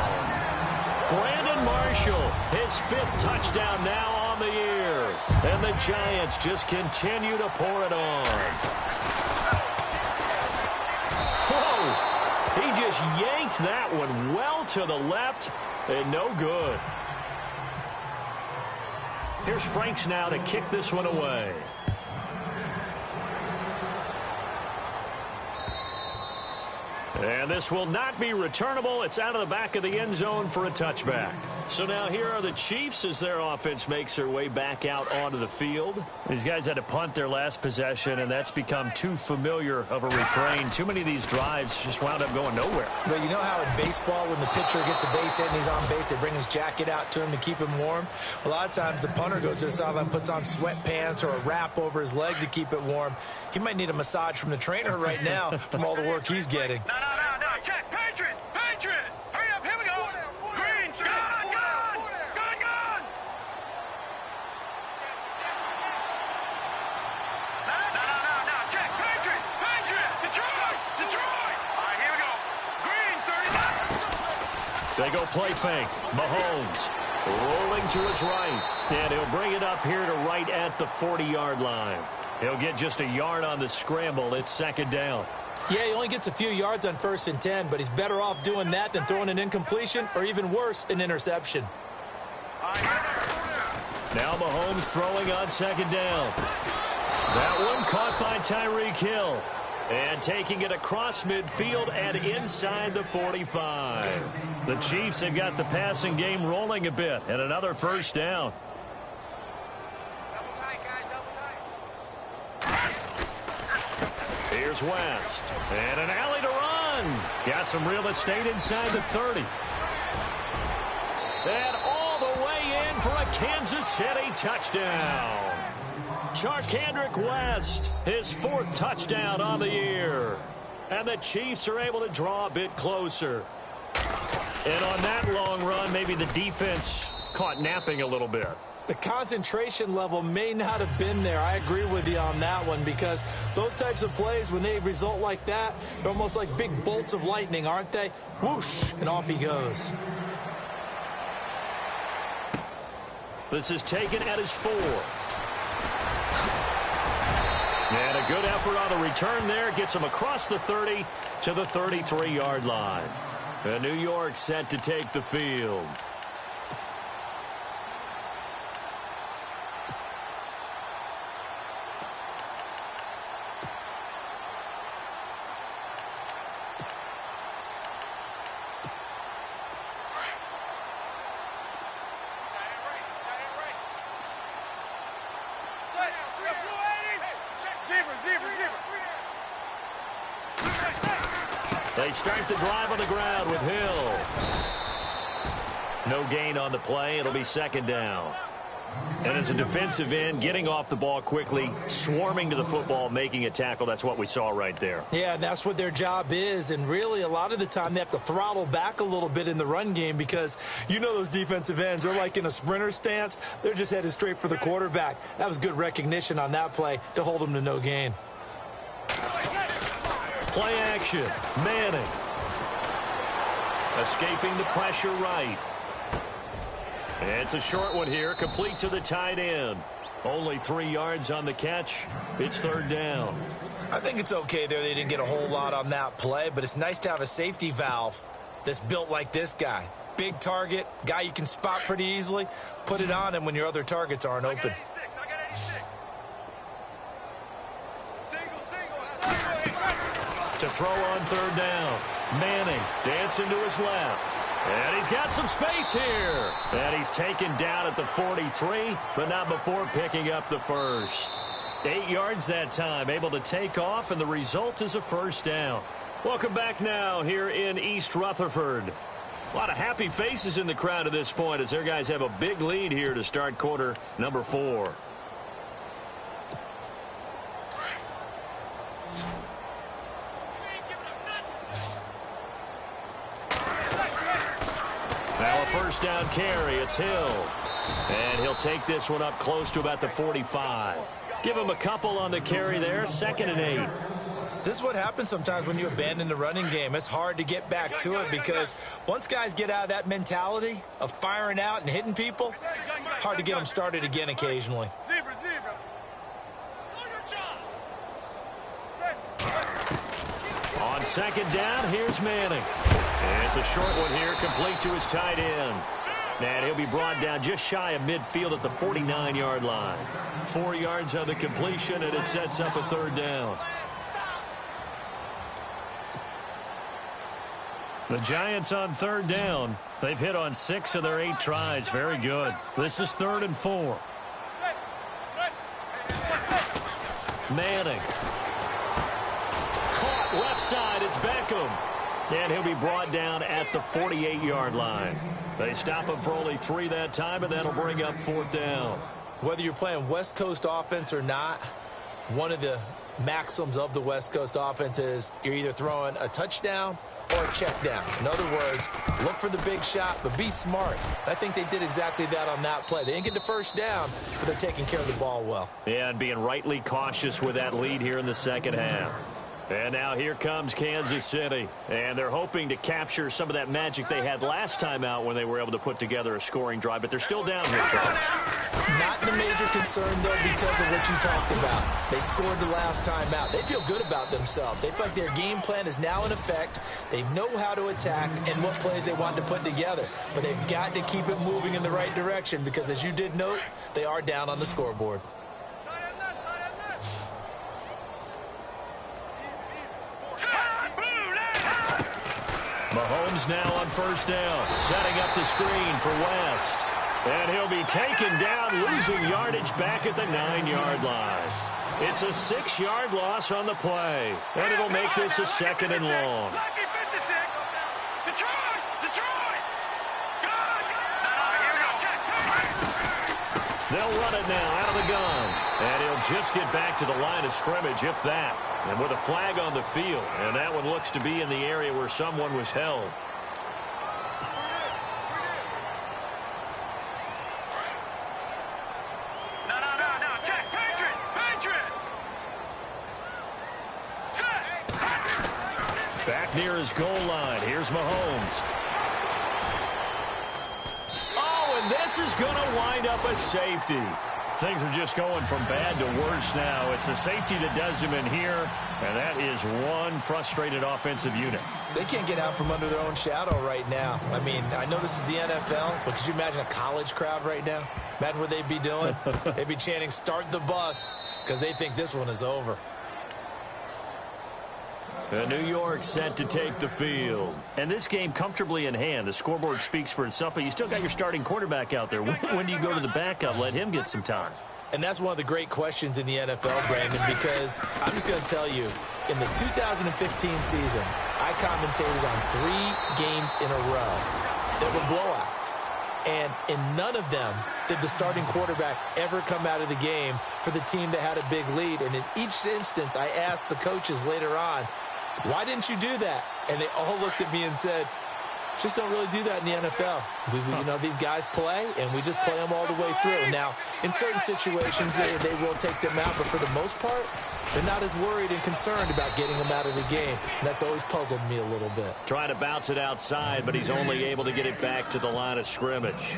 Speaker 2: Brandon Marshall, his 5th touchdown now on the year. And the Giants just continue to pour it on. Whoa! He just yanked that one well to the left, and no good. Here's Franks now to kick this one away. And this will not be returnable. It's out of the back of the end zone for a touchback. So now here are the Chiefs as their offense makes their way back out onto the field. These guys had to punt their last possession, and that's become too familiar of a refrain. Too many of these drives just wound up going nowhere.
Speaker 3: But you know how in baseball, when the pitcher gets a base hit and he's on base, they bring his jacket out to him to keep him warm? A lot of times the punter goes to the sideline, puts on sweatpants or a wrap over his leg to keep it warm. He might need a massage from the trainer right now from all the work he's getting.
Speaker 4: No. Check. Patriot. Hurry up. Here we go. Green. Gone. No. Check. Patriot. Detroit. All right, here we go. Green, 39.
Speaker 2: They go play fake. Mahomes rolling to his right. And he'll bring it up here to right at the 40-yard line. He'll get just a yard on the scramble. It's 2nd down.
Speaker 3: Yeah, he only gets a few yards on 1st and 10, but he's better off doing that than throwing an incompletion or even worse, an interception.
Speaker 2: Now Mahomes throwing on 2nd down. That one caught by Tyreek Hill. And taking it across midfield and inside the 45. The Chiefs have got the passing game rolling a bit, and another 1st down. Here's West. And an alley to run. Got some real estate inside the 30. And all the way in for a Kansas City touchdown. Charkandrick West, his 4th touchdown on the year. And the Chiefs are able to draw a bit closer. And on that long run, maybe the defense caught napping a little bit.
Speaker 3: The concentration level may not have been there. I agree with you on that one, because those types of plays, when they result like that, they're almost like big bolts of lightning, aren't they? Whoosh, and off he goes.
Speaker 2: This is taken at his 4. And a good effort on the return there. Gets him across the 30 to the 33-yard line. And New York set to take the field. They start the drive on the ground with Hill. No gain on the play. It'll be 2nd down. And as a defensive end, getting off the ball quickly, swarming to the football, making a tackle, that's what we saw right there.
Speaker 3: Yeah, that's what their job is. And really, a lot of the time, they have to throttle back a little bit in the run game because you know those defensive ends, they're like in a sprinter stance. They're just headed straight for the quarterback. That was good recognition on that play to hold them to no gain.
Speaker 2: Play action. Manning. Escaping the pressure right. It's a short one here, complete to the tight end. Only 3 yards on the catch. It's third down.
Speaker 3: I think it's okay there. They didn't get a whole lot on that play, but it's nice to have a safety valve that's built like this guy. Big target, guy you can spot pretty easily. Put it on him when your other targets aren't open.
Speaker 2: To throw on third down. Manning dancing to his left. And he's got some space here. And he's taken down at the 43, but not before picking up the first. 8 yards that time, able to take off, and the result is a first down. Welcome back now here in East Rutherford. A lot of happy faces in the crowd at this point as their guys have a big lead here to start quarter number 4. Now a first down carry. It's Hill. And he'll take this one up close to about the 45. Give him a couple on the carry there. 2nd and 8.
Speaker 3: This is what happens sometimes when you abandon the running game. It's hard to get back to it because once guys get out of that mentality of firing out and hitting people, hard to get them started again occasionally.
Speaker 2: On 2nd down, here's Manning. And it's a short one here, complete to his tight end. And he'll be brought down just shy of midfield at the 49-yard line. 4 yards on the completion, and it sets up a third down. The Giants on third down. They've hit on 6 of their 8 tries. Very good. This is 3rd and 4. Manning. Caught left side. It's Beckham. And he'll be brought down at the 48-yard line. They stop him for only 3 that time, and that'll bring up 4th down.
Speaker 3: Whether you're playing West Coast offense or not, one of the maxims of the West Coast offense is you're either throwing a touchdown or a check down. In other words, look for the big shot, but be smart. I think they did exactly that on that play. They didn't get the first down, but they're taking care of the ball well.
Speaker 2: Yeah, and being rightly cautious with that lead here in the second half. And now here comes Kansas City. And they're hoping to capture some of that magic they had last time out when they were able to put together a scoring drive. But they're still down here, Charles.
Speaker 3: Not the major concern, though, because of what you talked about. They scored the last time out. They feel good about themselves. They feel like their game plan is now in effect. They know how to attack and what plays they want to put together. But they've got to keep it moving in the right direction because, as you did note, they are down on the scoreboard.
Speaker 2: Mahomes now on first down, setting up the screen for West. And he'll be taken down, losing yardage back at the 9-yard line. It's a 6-yard loss on the play, and it'll make this a 2nd and long. They'll run it now out of the gun, and he'll just get back to the line of scrimmage, if that. And with a flag on the field, and that one looks to be in the area where someone was held.
Speaker 4: No, check, Patriot!
Speaker 2: Back near his goal line, here's Mahomes. Oh, and this is going to wind up a safety. Things are just going from bad to worse now. It's a safety that does him in here, and that is one frustrated offensive unit.
Speaker 3: They can't get out from under their own shadow right now. I mean, I know this is the NFL, but could you imagine a college crowd right now? Imagine what they'd be doing. They'd be chanting, "Start the bus," because they think this one is over.
Speaker 2: New York set to take the field. And this game comfortably in hand. The scoreboard speaks for itself, but you still got your starting quarterback out there. When do you go to the backup, let him get some time?
Speaker 3: And that's one of the great questions in the NFL, Brandon, because I'm just going to tell you, in the 2015 season, I commentated on 3 games in a row that were blowouts. And in none of them did the starting quarterback ever come out of the game for the team that had a big lead. And in each instance, I asked the coaches later on, why didn't you do that? And they all looked at me and said, just don't really do that in the NFL. You know, these guys play, and we just play them all the way through. Now, in certain situations, they will take them out, but for the most part, they're not as worried and concerned about getting them out of the game. And that's always puzzled me a little bit.
Speaker 2: Trying to bounce it outside, but he's only able to get it back to the line of scrimmage.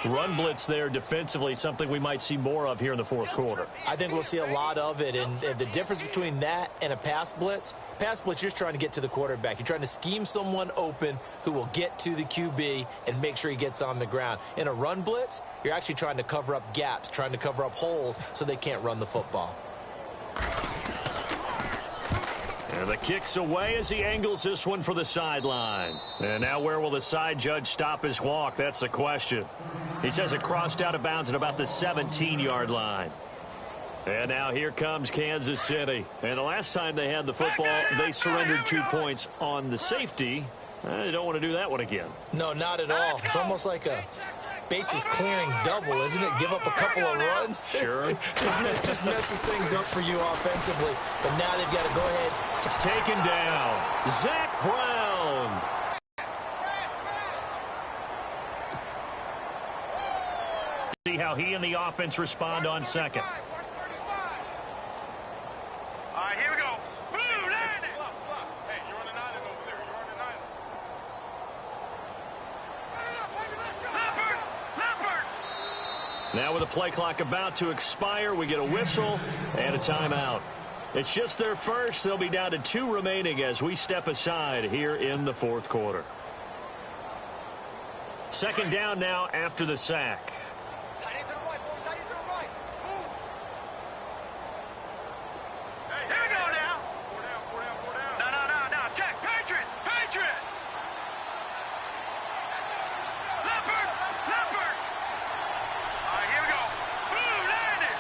Speaker 2: Run blitz there defensively, something we might see more of here in the fourth quarter.
Speaker 3: I think we'll see a lot of it, and the difference between that and a pass blitz, you're just trying to get to the quarterback. You're trying to scheme someone open who will get to the QB and make sure he gets on the ground. In a run blitz, you're actually trying to cover up gaps, trying to cover up holes so they can't run the football.
Speaker 2: And the kick's away as he angles this one for the sideline. And now where will the side judge stop his walk? That's the question. He says it crossed out of bounds at about the 17-yard line. And now here comes Kansas City. And the last time they had the football, they surrendered 2 points on the safety. They don't want to do that one again.
Speaker 3: No, not at all. It's almost like a bases clearing double, isn't it? Give up a couple of runs.
Speaker 2: Sure.
Speaker 3: just messes things up for you offensively. But now they've got to go ahead.
Speaker 2: It's taken down. Zach Brown. See how he and the offense respond on second.
Speaker 4: All right, here we go. Blue, land it.
Speaker 1: Hey, you're on an island over there. You're on an island.
Speaker 4: Leopard.
Speaker 2: Now with the play clock about to expire, we get a whistle and a timeout. It's just their first. They'll be down to 2 remaining as we step aside here in the fourth quarter. Second down now after the sack.
Speaker 4: Tight end to the right, boy. Tight end to the right. Move. Hey, here we go now. Four down. No. Check. Patriot. Leopard. All right, here we go. Blue, landing.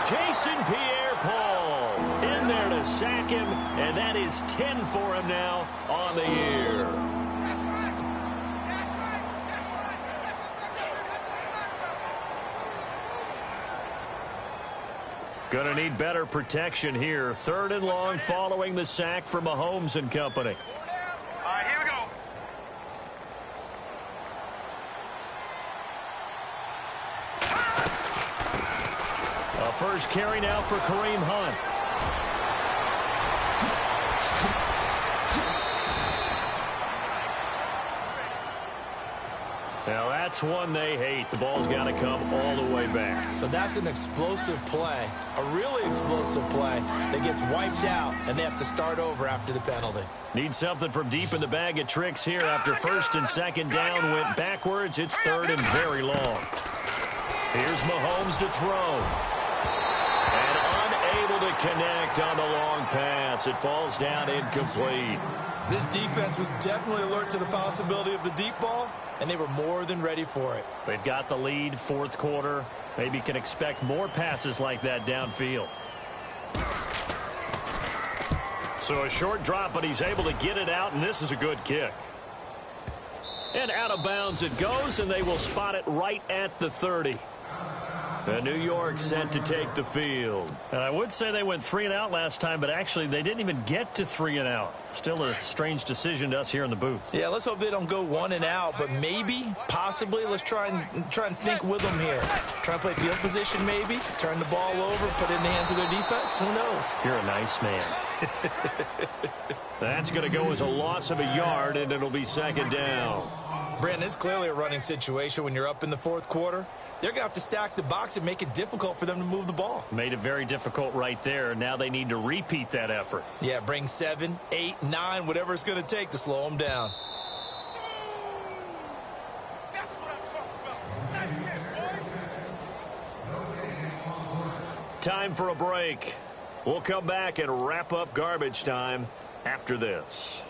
Speaker 2: Jason Pierre-Paul in there to sack him, and that is 10 for him now on the year. Gonna need better protection here. 3rd and long following the sack from Mahomes and company.
Speaker 4: All right, here we go.
Speaker 2: A first carry now for Kareem Hunt. Now that's one they hate. The ball's got to come all the way back.
Speaker 3: So that's an explosive play, a really explosive play that gets wiped out, and they have to start over after the penalty.
Speaker 2: Need something from deep in the bag of tricks here after 1st and 2nd down went backwards. It's 3rd and very long. Here's Mahomes to throw. And unable to connect on the long pass. It falls down incomplete.
Speaker 3: This defense was definitely alert to the possibility of the deep ball, and they were more than ready for it.
Speaker 2: They've got the lead, 4th quarter. Maybe can expect more passes like that downfield. So a short drop, but he's able to get it out, and this is a good kick. And out of bounds it goes, and they will spot it right at the 30. And New York set to take the field. And I would say they went 3 and out last time, but actually they didn't even get to 3 and out. Still a strange decision to us here in the booth.
Speaker 3: Yeah, let's hope they don't go 1 and out, but maybe, possibly, let's try and think with them here. Try and play field position maybe, turn the ball over, put it in the hands of their defense. Who knows?
Speaker 2: You're a nice man. That's going to go as a loss of a yard, and it'll be 2nd down.
Speaker 3: Brandon, it's clearly a running situation when you're up in the 4th quarter. They're going to have to stack the box and make it difficult for them to move the ball.
Speaker 2: Made it very difficult right there. Now they need to repeat that effort.
Speaker 3: Yeah, bring 7, 8, 9, whatever it's going to take to slow them down.
Speaker 4: That's what I'm talking about. That's it, boy.
Speaker 2: Time for a break. We'll come back and wrap up garbage time after this.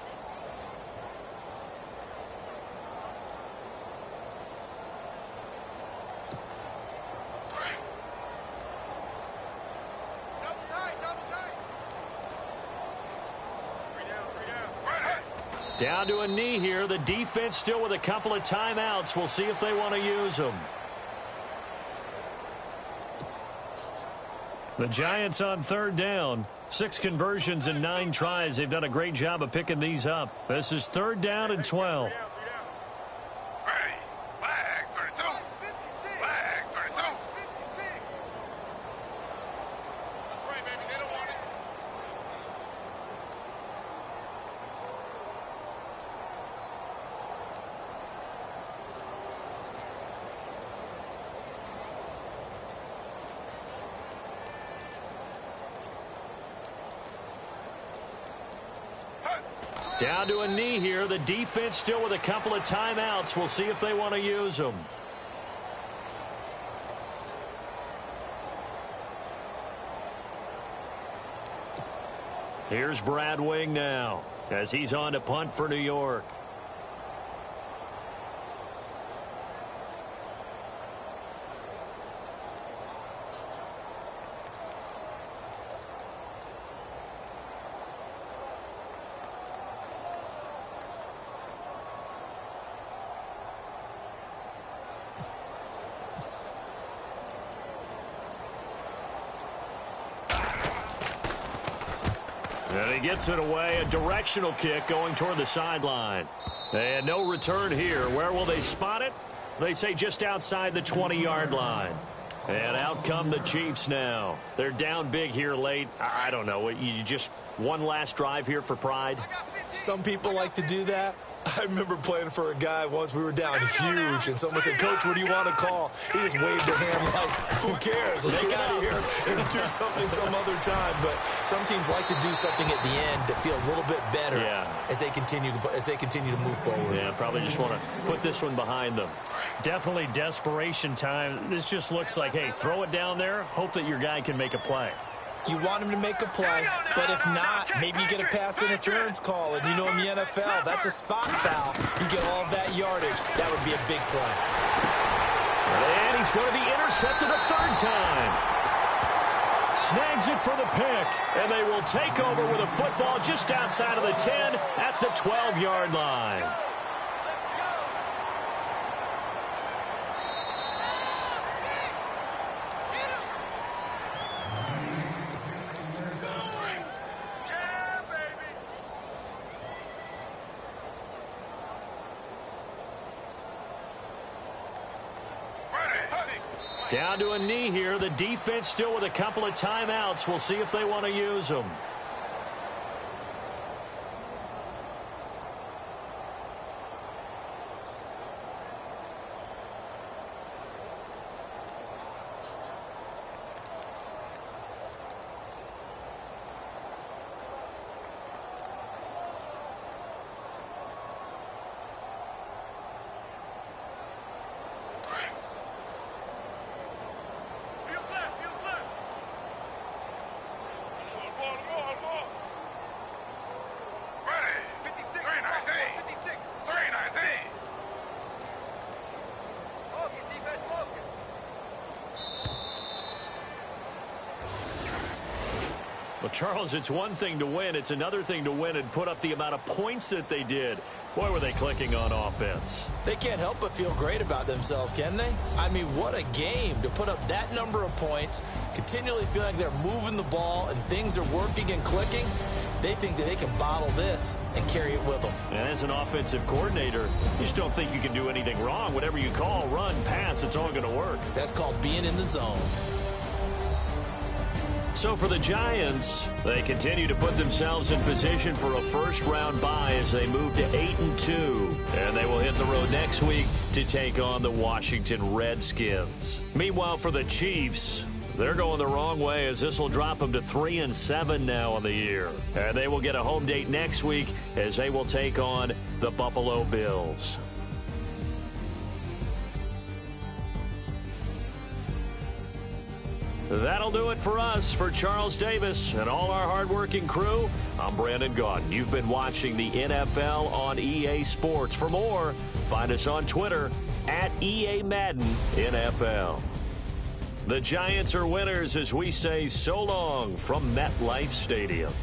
Speaker 2: Down to a knee here. The defense still with a couple of timeouts. We'll see if they want to use them. The Giants on third down. 6 conversions and 9 tries. They've done a great job of picking these up. This is third down and 12. Down to a knee here. The defense still with a couple of timeouts. We'll see if they want to use them. Here's Brad Wing now as he's on to punt for New York. And he gets it away. A directional kick going toward the sideline. And no return here. Where will they spot it? They say just outside the 20-yard line. And out come the Chiefs now. They're down big here late. I don't know. You just one last drive here for pride?
Speaker 3: Some people like to do that. I remember playing for a guy once. We were down huge, and someone said, "Coach, what do you want to call?" He just waved a hand like, "Who cares? Let's get out of here and do something some other time." But some teams like to do something at the end to feel a little bit better as they continue to move forward.
Speaker 2: Yeah, probably just want to put this one behind them. Definitely desperation time. This just looks like, hey, throw it down there, hope that your guy can make a play.
Speaker 3: You want him to make a play, but if not, maybe you get a pass interference call. And you know in the NFL, that's a spot foul. You get all of that yardage. That would be a big play.
Speaker 2: And he's going to be intercepted a third time. Snags it for the pick. And they will take over with a football just outside of the 10 at the 12-yard line. Down to a knee here. The defense still with a couple of timeouts. We'll see if they want to use them. Well, Charles, it's one thing to win. It's another thing to win and put up the amount of points that they did. Boy, were they clicking on offense.
Speaker 3: They can't help but feel great about themselves, can they? I mean, what a game to put up that number of points, continually feel like they're moving the ball and things are working and clicking. They think that they can bottle this and carry it with them.
Speaker 2: And as an offensive coordinator, you just don't think you can do anything wrong. Whatever you call, run, pass, it's all going to work.
Speaker 3: That's called being in the zone.
Speaker 2: So for the Giants, they continue to put themselves in position for a first-round bye as they move to 8-2. And they will hit the road next week to take on the Washington Redskins. Meanwhile, for the Chiefs, they're going the wrong way as this will drop them to 3-7 now on the year. And they will get a home date next week as they will take on the Buffalo Bills. That'll do it for us. For Charles Davis and all our hardworking crew, I'm Brandon Gaudin. You've been watching the NFL on EA Sports. For more, find us on Twitter at EA Madden NFL. The Giants are winners as we say so long from MetLife Stadium.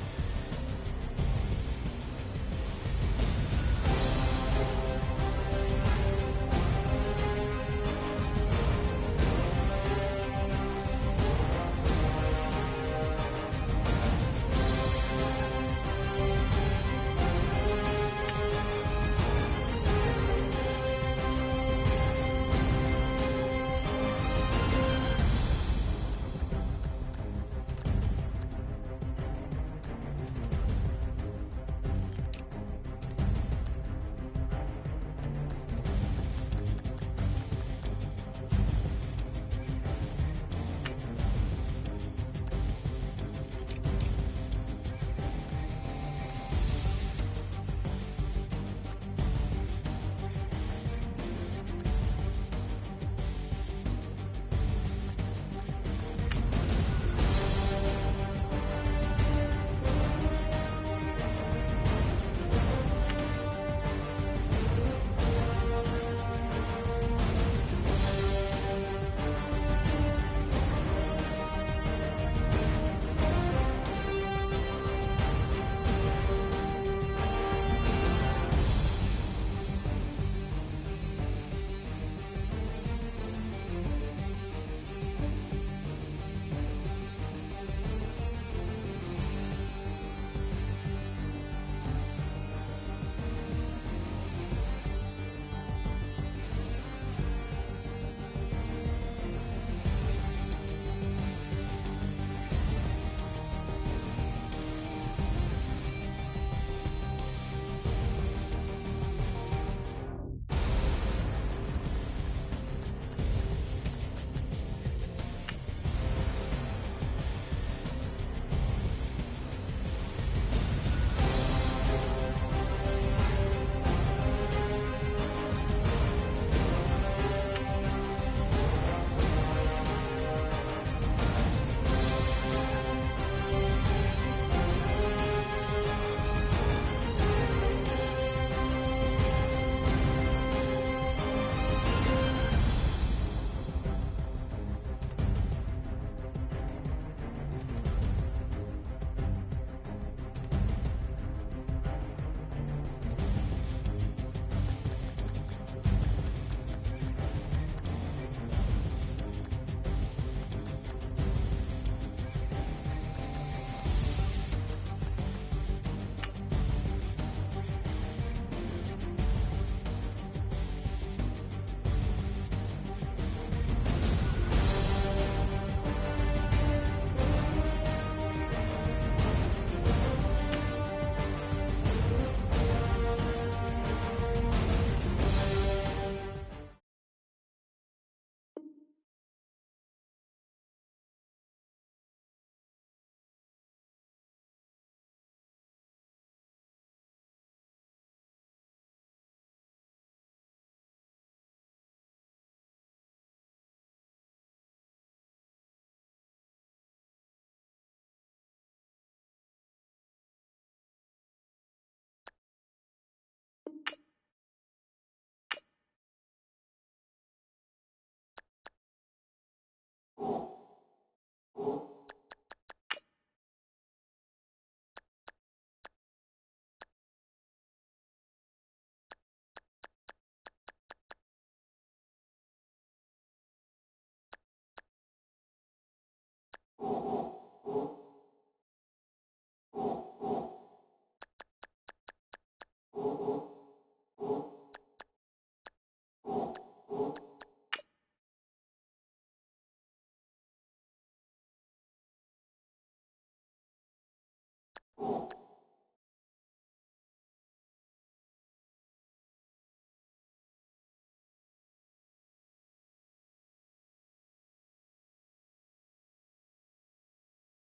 Speaker 5: Bye.